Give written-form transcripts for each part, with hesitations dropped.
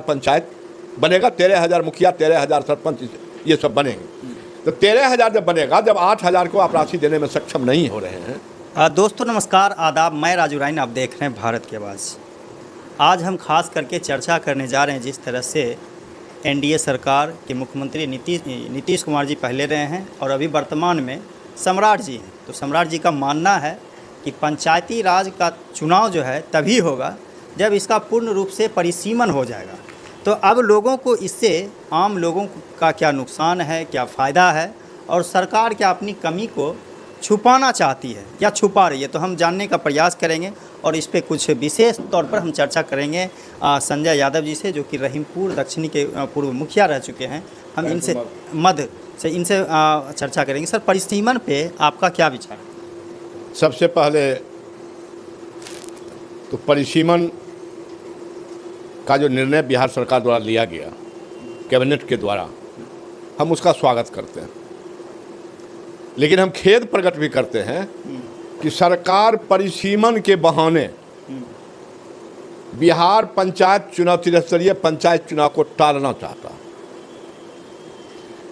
पंचायत बनेगा, 13,000 मुखिया, 13,000 सरपंच, ये सब बनेंगे। तो 13,000 जब बनेगा, जब 8,000 को आप राशि देने में सक्षम नहीं हो रहे हैं। दोस्तों नमस्कार, आदाब। मैं राजू राइन, आप देख रहे हैं भारत की आवाज़। आज हम खास करके चर्चा करने जा रहे हैं जिस तरह से एनडीए सरकार के मुख्यमंत्री नीतीश कुमार जी पहले रहे हैं और अभी वर्तमान में सम्राट जी हैं। तो सम्राट जी का मानना है कि पंचायती राज का चुनाव जो है तभी होगा जब इसका पूर्ण रूप से परिसीमन हो जाएगा। तो अब लोगों को इससे, आम लोगों का क्या नुकसान है, क्या फ़ायदा है, और सरकार क्या अपनी कमी को छुपाना चाहती है या छुपा रही है, तो हम जानने का प्रयास करेंगे। और इस पे कुछ विशेष तौर पर हम चर्चा करेंगे संजय यादव जी से, जो कि रहीमपुर दक्षिणी के पूर्व मुखिया रह चुके हैं। हम इनसे मध्य से चर्चा करेंगे। सर, परिसीमन पे आपका क्या विचार है? सबसे पहले तो परिसीमन का जो निर्णय बिहार सरकार द्वारा लिया गया, कैबिनेट के द्वारा, हम उसका स्वागत करते हैं। लेकिन हम खेद प्रकट भी करते हैं कि सरकार परिसीमन के बहाने बिहार पंचायत चुनाव, त्रिस्तरीय पंचायत चुनाव को टालना चाहता।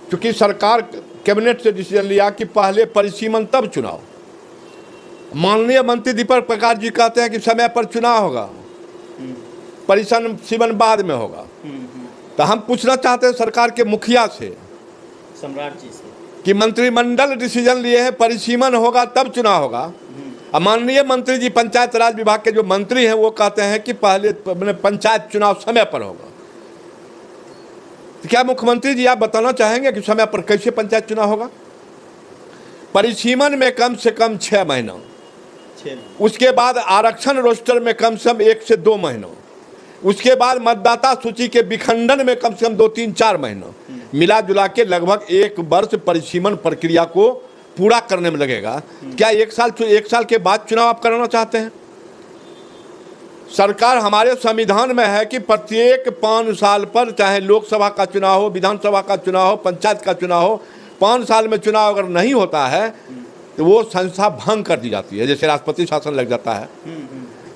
क्योंकि सरकार कैबिनेट से डिसीजन लिया कि पहले परिसीमन तब चुनाव। माननीय मंत्री दीपक प्रकाश जी कहते हैं कि समय पर चुनाव होगा, परिसीमन बाद में होगा। तो हम पूछना चाहते हैं सरकार के मुखिया से, सम्राट जी से, कि मंत्रिमंडल डिसीजन लिए हैं परिसीमन होगा तब चुनाव होगा, और माननीय मंत्री जी पंचायत राज विभाग के जो मंत्री हैं वो कहते हैं कि पहले पंचायत चुनाव समय पर होगा। तो क्या मुख्यमंत्री जी आप बताना चाहेंगे कि समय पर कैसे पंचायत चुनाव होगा? परिसीमन में कम से कम 6 महीना, उसके बाद आरक्षण रोस्टर में कम से कम 1 से 2 महीना, उसके बाद मतदाता सूची के विखंडन में कम से कम 2, 3, 4 महीना, मिला जुला के लगभग 1 वर्ष परिसीमन प्रक्रिया को पूरा करने में लगेगा। क्या 1 साल के बाद चुनाव आप कराना चाहते हैं? सरकार, हमारे संविधान में है कि प्रत्येक 5 साल पर, चाहे लोकसभा का चुनाव हो, विधानसभा का चुनाव हो, पंचायत का चुनाव हो, 5 साल में चुनाव अगर नहीं होता है तो वो संस्था भंग कर दी जाती है, जैसे राष्ट्रपति शासन लग जाता है।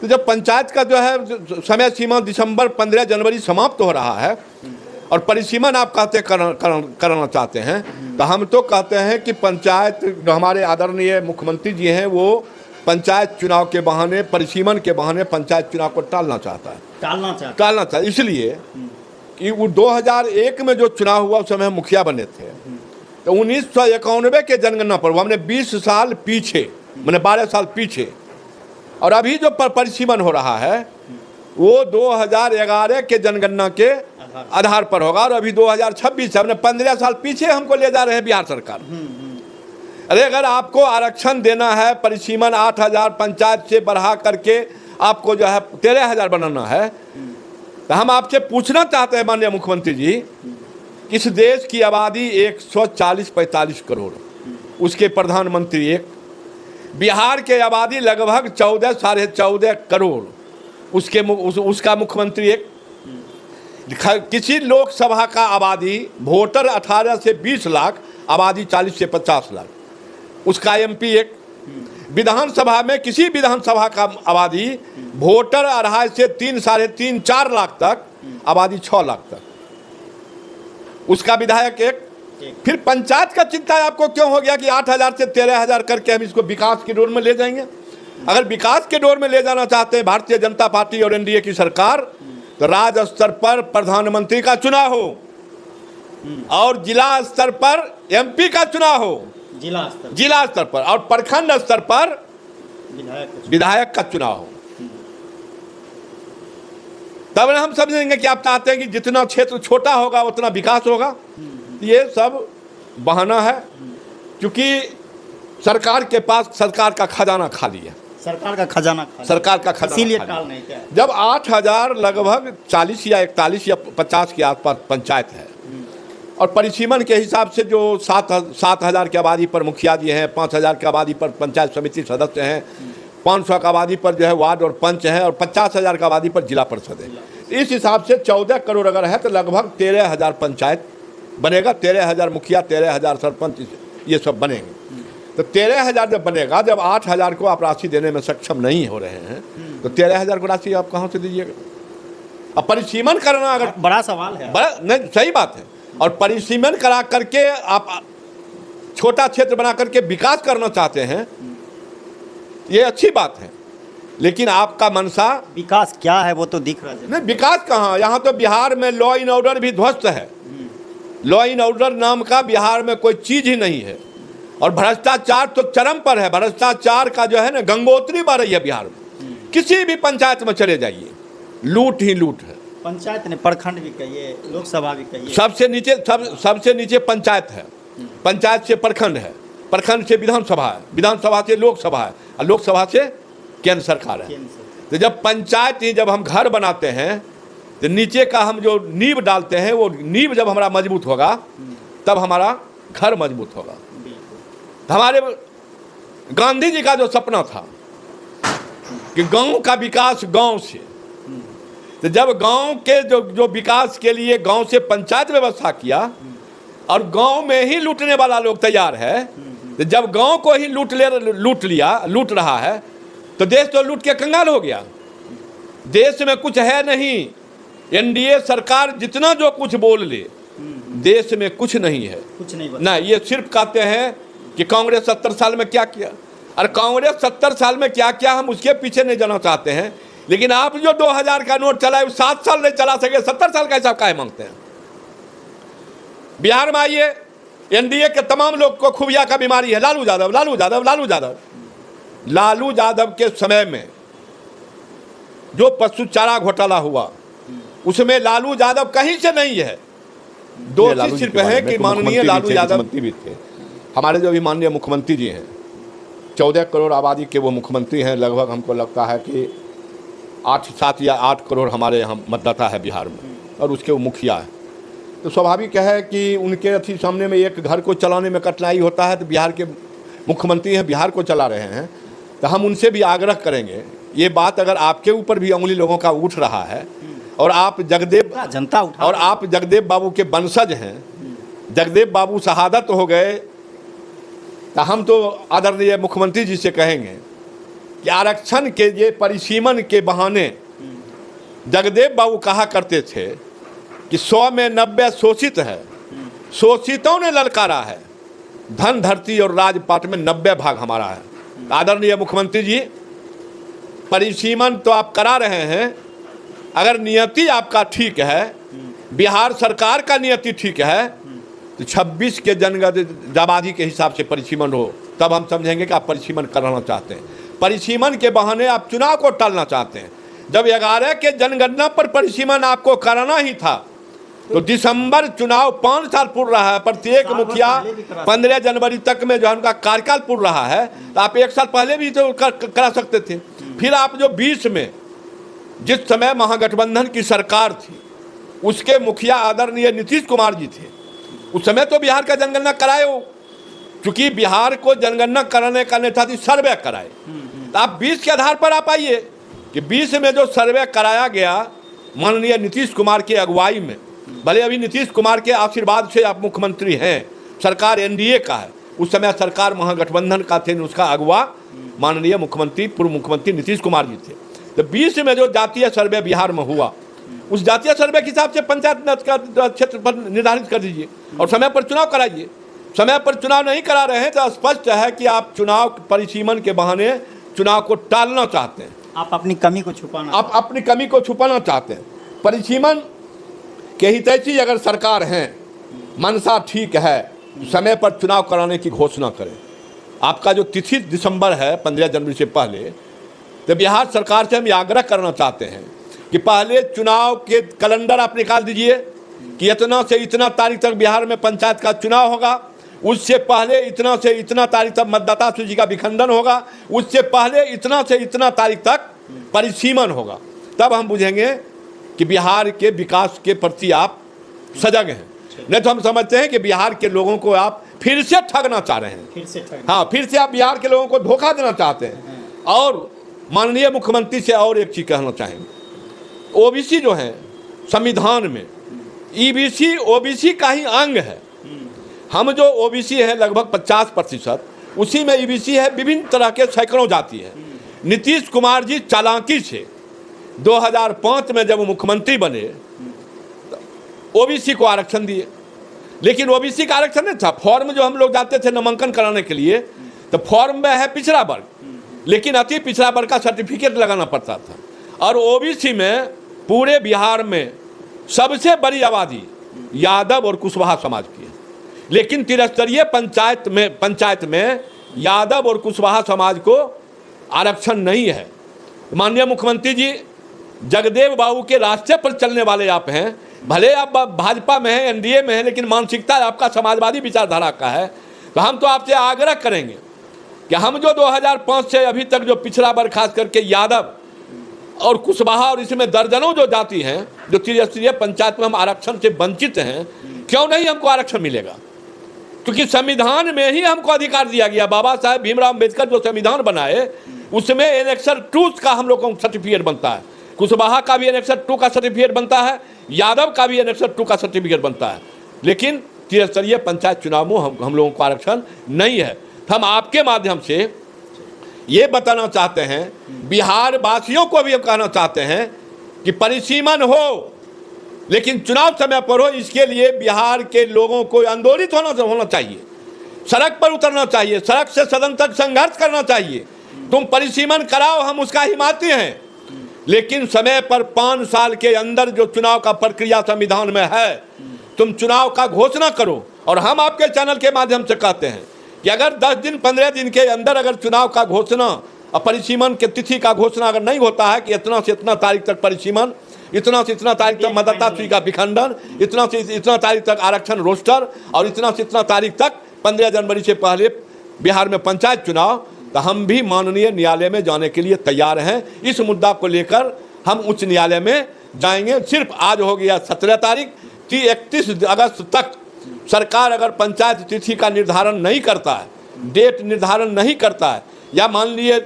तो जब पंचायत का जो है समय सीमा दिसंबर 15 जनवरी समाप्त हो रहा है और परिसीमन आप कहते कराना चाहते हैं, तो हम तो कहते हैं कि पंचायत, जो हमारे आदरणीय मुख्यमंत्री जी हैं, वो पंचायत चुनाव के बहाने, परिसीमन के बहाने पंचायत चुनाव को टालना चाहता है। इसलिए कि वो 2001 में जो चुनाव हुआ उस समय मुखिया बने थे, तो 1991 के जनगणना पर हमने 20 साल पीछे, मैंने 12 साल पीछे, और अभी जो परिसीमन हो रहा है वो 2011 के जनगणना के आधार पर होगा, और अभी 2026 हमने 15 साल पीछे हमको ले जा रहे हैं बिहार सरकार। अरे अगर आपको आरक्षण देना है, परिसीमन 8,000 पंचायत से बढ़ा करके आपको जो है 13,000 बनाना है, तो हम आपसे पूछना चाहते हैं माननीय मुख्यमंत्री जी, इस देश की आबादी 140-45 करोड़, उसके प्रधानमंत्री एक, बिहार के आबादी लगभग 14-14.5 करोड़, उसका मुख्यमंत्री एक, किसी लोकसभा का आबादी वोटर 18 से 20 लाख, आबादी 40 से 50 लाख, उसका एमपी एक, विधानसभा में किसी विधानसभा का आबादी वोटर 2.5 से 3, 3.5, 4 लाख तक, आबादी 6 लाख तक, उसका विधायक एक। फिर पंचायत का चिंता आपको क्यों हो गया कि 8,000 से 13,000 करके हम इसको विकास की डोर में ले जाएंगे? अगर विकास के डोर में ले जाना चाहते हैं भारतीय जनता पार्टी और एनडीए की सरकार, तो राज्य स्तर पर प्रधानमंत्री का चुनाव हो और जिला स्तर पर एमपी का चुनाव हो, जिला स्तर पर, और प्रखंड स्तर पर विधायक का चुनाव हो। तब हम समझेंगे कि आप चाहते हैं कि जितना क्षेत्र छोटा होगा उतना विकास होगा। ये सब बहाना है, क्योंकि सरकार के पास सरकार का खजाना खाली है। सरकार का खजाना इसीलिए टाल नहीं क्या? जब 8,000 लगभग 40 या 41 या 50 के आसपास पंचायत है, और परिसीमन के हिसाब से जो 7,000 की आबादी पर मुखिया जी हैं, 5,000 की आबादी पर पंचायत समिति सदस्य हैं, 500 की आबादी पर जो है वार्ड और पंच हैं, और 50,000 की आबादी पर जिला परिषद है। इस हिसाब से 14 करोड़ अगर है तो लगभग 13,000 पंचायत बनेगा, 13,000 मुखिया, 13,000 सरपंच, ये सब बनेंगे। तो 13,000 जब बनेगा, जब 8,000 को आप राशि देने में सक्षम नहीं हो रहे हैं, तो 13,000 को राशि आप कहाँ से दीजिएगा? अब परिसीमन करना अगर बड़ा सवाल है। बड़ा नहीं, सही बात है। और परिसीमन करा करके आप छोटा क्षेत्र बना करके विकास करना चाहते हैं, ये अच्छी बात है, लेकिन आपका मंशा विकास क्या है वो तो दिख रहा है। नहीं, विकास कहाँ। यहाँ तो बिहार में लॉ इन ऑर्डर भी ध्वस्त है। लॉ इन ऑर्डर नाम का बिहार में कोई चीज ही नहीं है, और भ्रष्टाचार तो चरम पर है। भ्रष्टाचार का जो है ना गंगोत्री बह रही है बिहार में। किसी भी पंचायत में चले जाइए, लूट ही लूट है। पंचायत ने प्रखंड भी कहिए, लोकसभा भी कहिए, सबसे नीचे पंचायत है, पंचायत से प्रखंड है, प्रखंड से विधानसभा है, विधानसभा से लोकसभा है, और लोकसभा से केंद्र सरकार है। तो जब पंचायत ही जब हम घर बनाते हैं तो नीचे का हम जो नींव डालते हैं, वो नींव जब हमारा मजबूत होगा तब हमारा घर मजबूत होगा। तो हमारे गांधी जी का जो सपना था कि गांव का विकास गांव से, तो जब गांव के जो विकास के लिए गांव से पंचायत व्यवस्था किया और गांव में ही लूटने वाला लोग तैयार है, तो जब गांव को ही लूट रहा है, तो देश तो लूट के कंगाल हो गया। देश में कुछ है नहीं। एनडीए सरकार जितना जो कुछ बोल ले, देश में कुछ नहीं है, कुछ नहीं ना। ये सिर्फ कहते हैं कि कांग्रेस 70 साल में क्या किया, और कांग्रेस 70 साल में क्या किया हम उसके पीछे नहीं जाना चाहते हैं। लेकिन आप जो 2000 का नोट चलाए 7 साल नहीं चला सके, 70 साल का हिसाब काहे मांगते हैं। बिहार में आइए, एनडीए के तमाम लोग को खुफिया का बीमारी है। लालू यादव के समय में जो पशु चारा घोटाला हुआ, उसमें लालू यादव कहीं से नहीं है। दोषी सिर्फ है कि माननीय लालू यादव भी थे। हमारे जो अभी माननीय मुख्यमंत्री जी हैं, 14 करोड़ आबादी के वो मुख्यमंत्री हैं। लगभग हमको लगता है कि 7 या 8 करोड़ हमारे यहाँ मतदाता है बिहार में, और उसके वो मुखिया है। तो स्वाभाविक है कि उनके अथी सामने में एक घर को चलाने में कठिनाई होता है। तो बिहार के मुख्यमंत्री हैं, बिहार को चला रहे हैं, तो हम उनसे भी आग्रह करेंगे, ये बात अगर आपके ऊपर भी उंगली लोगों का उठ रहा है, और आप जगदेव बाबू के वंशज हैं, जगदेव बाबू शहादत हो गए, तो हम तो आदरणीय मुख्यमंत्री जी से कहेंगे कि आरक्षण के ये परिसीमन के बहाने जगदेव बाबू कहा करते थे कि 100 में 90 शोषित है, शोषितों ने ललकारा है, धन धरती और राजपाट में 90 भाग हमारा है। आदरणीय मुख्यमंत्री जी, परिसीमन तो आप करा रहे हैं, अगर नियति आपका ठीक है, बिहार सरकार का नियति ठीक है, तो 26 के जनगणना आबादी के हिसाब से परिसीमन हो, तब हम समझेंगे कि आप परिसीमन कराना चाहते हैं। परिसीमन के बहाने आप चुनाव को टालना चाहते हैं। जब 11 के जनगणना पर परिसीमन आपको कराना ही था, तो दिसंबर चुनाव 5 साल पूर्ण रहा है, प्रत्येक मुखिया 15 जनवरी तक में जो उनका कार्यकाल पूर्ण रहा है, तो आप 1 साल पहले भी तो करा सकते थे। फिर आप जो 20 में जिस समय महागठबंधन की सरकार थी, उसके मुखिया आदरणीय नीतीश कुमार जी थे, उस समय तो बिहार का जनगणना कराए हो, क्योंकि बिहार को जनगणना कराने का नेता थी, सर्वे कराए। तो आप 20 के आधार पर आप आइए कि 20 में जो सर्वे कराया गया माननीय नीतीश कुमार की अगुवाई में, भले अभी नीतीश कुमार के आशीर्वाद से आप मुख्यमंत्री हैं, सरकार एनडीए का है, उस समय सरकार महागठबंधन का थे, उसका अगुवा माननीय मुख्यमंत्री पूर्व मुख्यमंत्री नीतीश कुमार जी थे। तो 20 में जो जातीय सर्वे बिहार में हुआ, उस जातीय सर्वे के हिसाब से पंचायत का क्षेत्र पर निर्धारित कर दीजिए और समय पर चुनाव कराइए। समय पर चुनाव नहीं करा रहे हैं तो स्पष्ट है कि आप चुनाव परिसीमन के बहाने चुनाव को टालना चाहते हैं। आप अपनी कमी को छुपाना चाहते हैं। परिसीमन के हितैषी अगर सरकार है, मनसा ठीक है, समय पर चुनाव कराने की घोषणा करें। आपका जो तिथि दिसंबर है 15 जनवरी से पहले, तो बिहार सरकार से हम आग्रह करना चाहते हैं कि पहले चुनाव के कैलेंडर आप निकाल दीजिए कि इतना से इतना तारीख तक बिहार में पंचायत का चुनाव होगा, उससे पहले इतना से इतना तारीख तक मतदाता सूची का विखंडन होगा, उससे पहले इतना से इतना तारीख तक परिसीमन होगा। तब हम बुझेंगे कि बिहार के विकास के प्रति आप सजग हैं। नहीं तो हम समझते हैं कि बिहार के लोगों को आप फिर से ठगना चाह रहे हैं। हाँ, फिर से आप बिहार के लोगों को धोखा देना चाहते हैं। और माननीय मुख्यमंत्री से और एक चीज़ कहना चाहेंगे, ओबीसी जो है संविधान में, ईबीसी ओबीसी का ही अंग है। हम जो ओबीसी है लगभग 50%, उसी में ईबीसी है, विभिन्न तरह के सैकड़ों जाति है। नीतीश कुमार जी चालाकी से 2005 में जब वो मुख्यमंत्री बने तो ओबीसी को आरक्षण दिए, लेकिन ओबीसी का आरक्षण नहीं था। फॉर्म जो हम लोग जाते थे नामांकन कराने के लिए, तो फॉर्म में है पिछड़ा वर्ग, लेकिन अति पिछड़ा वर्ग का सर्टिफिकेट लगाना पड़ता था। और ओबीसी में पूरे बिहार में सबसे बड़ी आबादी यादव और कुशवाहा समाज की है, लेकिन त्रिस्तरीय पंचायत में यादव और कुशवाहा समाज को आरक्षण नहीं है। माननीय मुख्यमंत्री जी जगदेव बाबू के रास्ते पर चलने वाले आप हैं, भले आप भाजपा में हैं, एनडीए में हैं, लेकिन मानसिकता आपका समाजवादी विचारधारा का है। तो हम तो आपसे आग्रह करेंगे कि हम जो 2005 से अभी तक जो पिछड़ा वर्ग खास करके यादव और कुशवाहा और इसमें दर्जनों जो जाति हैं जो त्रिस्तरीय पंचायत में हम आरक्षण से वंचित हैं, क्यों नहीं हमको आरक्षण मिलेगा? क्योंकि संविधान में ही हमको अधिकार दिया गया। बाबा साहेब भीमराव अम्बेडकर जो संविधान बनाए उसमें एनेक्सर 2 का हम लोग को सर्टिफिकेट बनता है, कुशवाहा का भी एनेक्सर 2 का सर्टिफिकेट बनता है, यादव का भी एनेक्सर 2 का सर्टिफिकेट बनता है, लेकिन त्रिस्तरीय पंचायत चुनाव में हम लोगों को आरक्षण नहीं है। तो हम आपके माध्यम से ये बताना चाहते हैं, बिहार वासियों को भी हम कहना चाहते हैं कि परिसीमन हो, लेकिन चुनाव समय पर हो। इसके लिए बिहार के लोगों को आंदोलित होना चाहिए, सड़क पर उतरना चाहिए, सड़क से सदन तक संघर्ष करना चाहिए। तुम परिसीमन कराओ, हम उसका हिमायती हैं, लेकिन समय पर 5 साल के अंदर जो चुनाव का प्रक्रिया संविधान में है, तुम चुनाव का घोषणा करो। और हम आपके चैनल के माध्यम से कहते हैं कि अगर 10 दिन 15 दिन के अंदर अगर चुनाव का घोषणा और परिसीमन के तिथि का घोषणा अगर नहीं होता है कि इतना से इतना तारीख तक परिसीमन, इतना से इतना तारीख तक मतदाता सूची का विखंडन, इतना से इतना तारीख तक आरक्षण रोस्टर और इतना से इतना तारीख तक 15 जनवरी से पहले बिहार में पंचायत चुनाव, तो हम भी माननीय न्यायालय में जाने के लिए तैयार हैं। इस मुद्दा को लेकर हम उच्च न्यायालय में जाएंगे। सिर्फ आज हो गया 17 तारीख, 31 अगस्त तक सरकार अगर पंचायत तिथि का निर्धारण नहीं करता है, डेट निर्धारण नहीं करता है, या मान लिए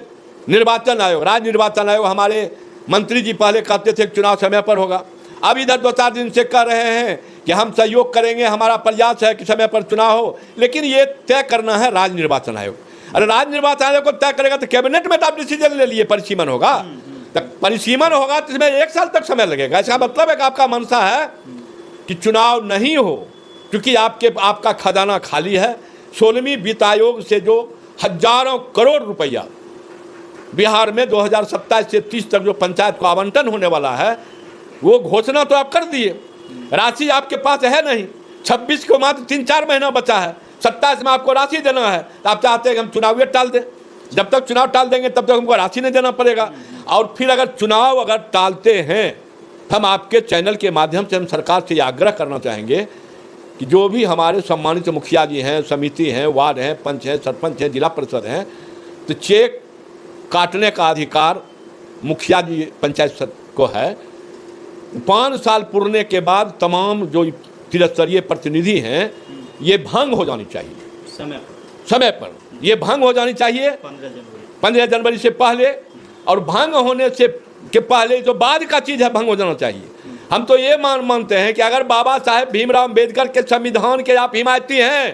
निर्वाचन आयोग, राज्य निर्वाचन आयोग, हमारे मंत्री जी पहले कहते थे चुनाव समय पर होगा, अब इधर 2-4 दिन से कह रहे हैं कि हम सहयोग करेंगे, हमारा प्रयास है कि समय पर चुनाव हो, लेकिन ये तय करना है राज्य निर्वाचन आयोग। अरे राज्य निर्वाचन आयोग को तय करेगा तो कैबिनेट में तो आप डिसीजन ले लिए परिसीमन होगा, तो परिसीमन होगा तो इसमें 1 साल तक समय लगेगा। इसका मतलब है कि आपका मंशा है कि चुनाव नहीं हो, क्योंकि आपका खजाना खाली है। 16वीं वित्त आयोग से जो हजारों करोड़ रुपया बिहार में 2027 से 30 तक जो पंचायत को आवंटन होने वाला है, वो घोषणा तो आप कर दिए, राशि आपके पास है नहीं। 26 को मात्र 3-4 महीना बचा है, 27 में आपको राशि देना है, तो आप चाहते हैं कि हम चुनाव टाल दें। जब तक चुनाव टाल देंगे तब तक हमको राशि नहीं देना पड़ेगा। और फिर अगर चुनाव अगर टालते हैं, हम आपके चैनल के माध्यम से हम सरकार से आग्रह करना चाहेंगे कि जो भी हमारे सम्मानित मुखिया जी हैं, समिति हैं, वार्ड हैं, पंच हैं, सरपंच हैं, जिला परिषद हैं, तो चेक काटने का अधिकार मुखिया जी पंचायत को है। 5 साल पुरने के बाद तमाम जो त्रिस्तरीय प्रतिनिधि हैं, ये भंग हो जानी चाहिए समय पर ये भंग हो जानी चाहिए 15 जनवरी से पहले। और भंग होने से के पहले जो बाद का चीज़ है भंग हो जाना चाहिए। हम तो ये मानते हैं कि अगर बाबा साहेब भीमराव अम्बेडकर के संविधान के आप हिमायती हैं,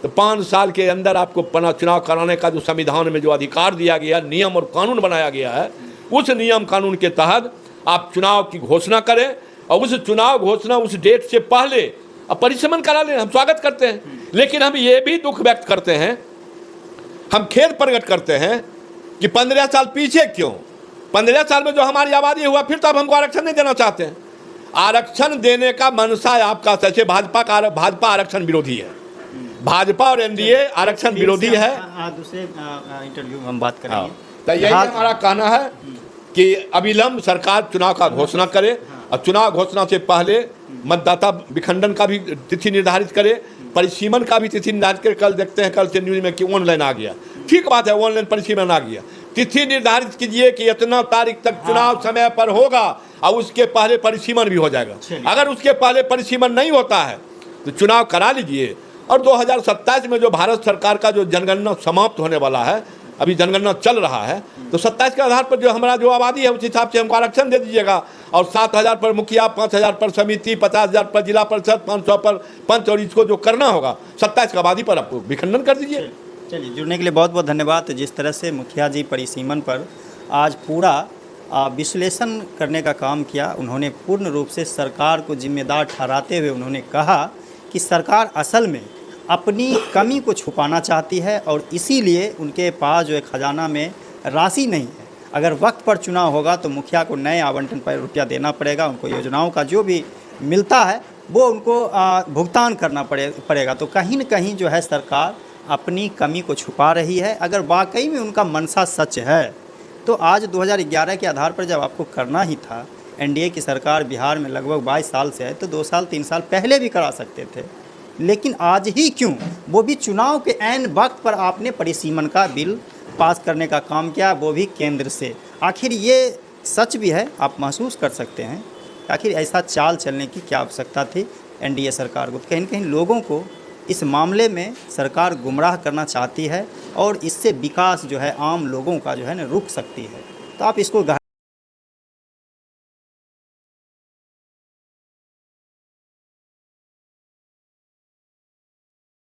तो 5 साल के अंदर आपको चुनाव कराने का जो संविधान में जो अधिकार दिया गया, नियम और कानून बनाया गया है, उस नियम कानून के तहत आप चुनाव की घोषणा करें और उस चुनाव घोषणा उस डेट से पहले अब परिसीमन करा लें। हम स्वागत करते हैं, लेकिन हम ये भी दुख व्यक्त करते हैं, हम खेद प्रकट करते हैं कि 15 साल पीछे क्यों, 15 साल में जो हमारी आबादी हुआ, फिर तो अब हमको आरक्षण नहीं देना चाहते हैं। आरक्षण देने का मनसा आपका जैसे भाजपा आरक्षण विरोधी है, भाजपा और एनडीए आरक्षण विरोधी है। दूसरे इंटरव्यू में हम बात करेंगे। तो यही हमारा कहना है कि अविलंब सरकार चुनाव का घोषणा करे और चुनाव घोषणा से पहले मतदाता विखंडन का भी तिथि निर्धारित करे, परिसीमन का भी तिथि निर्धारित करे। कल देखते हैं, कल से न्यूज में कि ऑनलाइन आ गया, ठीक बात है, ऑनलाइन परिसीमन आ गया। तिथि निर्धारित कीजिए कि इतना तारीख तक चुनाव समय पर होगा और उसके पहले परिसीमन भी हो जाएगा। अगर उसके पहले परिसीमन नहीं होता है तो चुनाव करा लीजिए। और 2027 में जो भारत सरकार का जो जनगणना समाप्त होने वाला है, अभी जनगणना चल रहा है, तो 27 के आधार पर जो हमारा जो आबादी है उस हिसाब से हमको आरक्षण दे दीजिएगा। और 7,000 पर मुखिया, 5,000 पर समिति, 50,000 पर जिला परिषद, 500 पर पंच, और इसको जो करना होगा 27 की आबादी पर आप विखंडन कर दीजिए। चलिए, जुड़ने के लिए बहुत बहुत धन्यवाद। जिस तरह से मुखिया जी परिसीमन पर आज पूरा विश्लेषण करने का काम किया। उन्होंने पूर्ण रूप से सरकार को जिम्मेदार ठहराते हुए उन्होंने कहा कि सरकार असल में अपनी कमी को छुपाना चाहती है और इसीलिए उनके पास जो है खजाना में राशि नहीं है। अगर वक्त पर चुनाव होगा तो मुखिया को नए आवंटन पर रुपया देना पड़ेगा, उनको योजनाओं का जो भी मिलता है वो उनको भुगतान करना पड़ेगा। तो कहीं न कहीं जो है सरकार अपनी कमी को छुपा रही है। अगर वाकई में उनका मनसा सच है तो आज 2011 के आधार पर जब आपको करना ही था, एनडीए की सरकार बिहार में लगभग 22 साल से है, तो 2 साल 3 साल पहले भी करा सकते थे। लेकिन आज ही क्यों, वो भी चुनाव के ऐन वक्त पर आपने परिसीमन का बिल पास करने का काम किया, वो भी केंद्र से। आखिर ये सच भी है, आप महसूस कर सकते हैं आखिर ऐसा चाल चलने की क्या आवश्यकता थी एनडीए सरकार को। कहीं न कहीं लोगों को इस मामले में सरकार गुमराह करना चाहती है और इससे विकास जो है आम लोगों का जो है ना रुक सकती है। तो आप इसको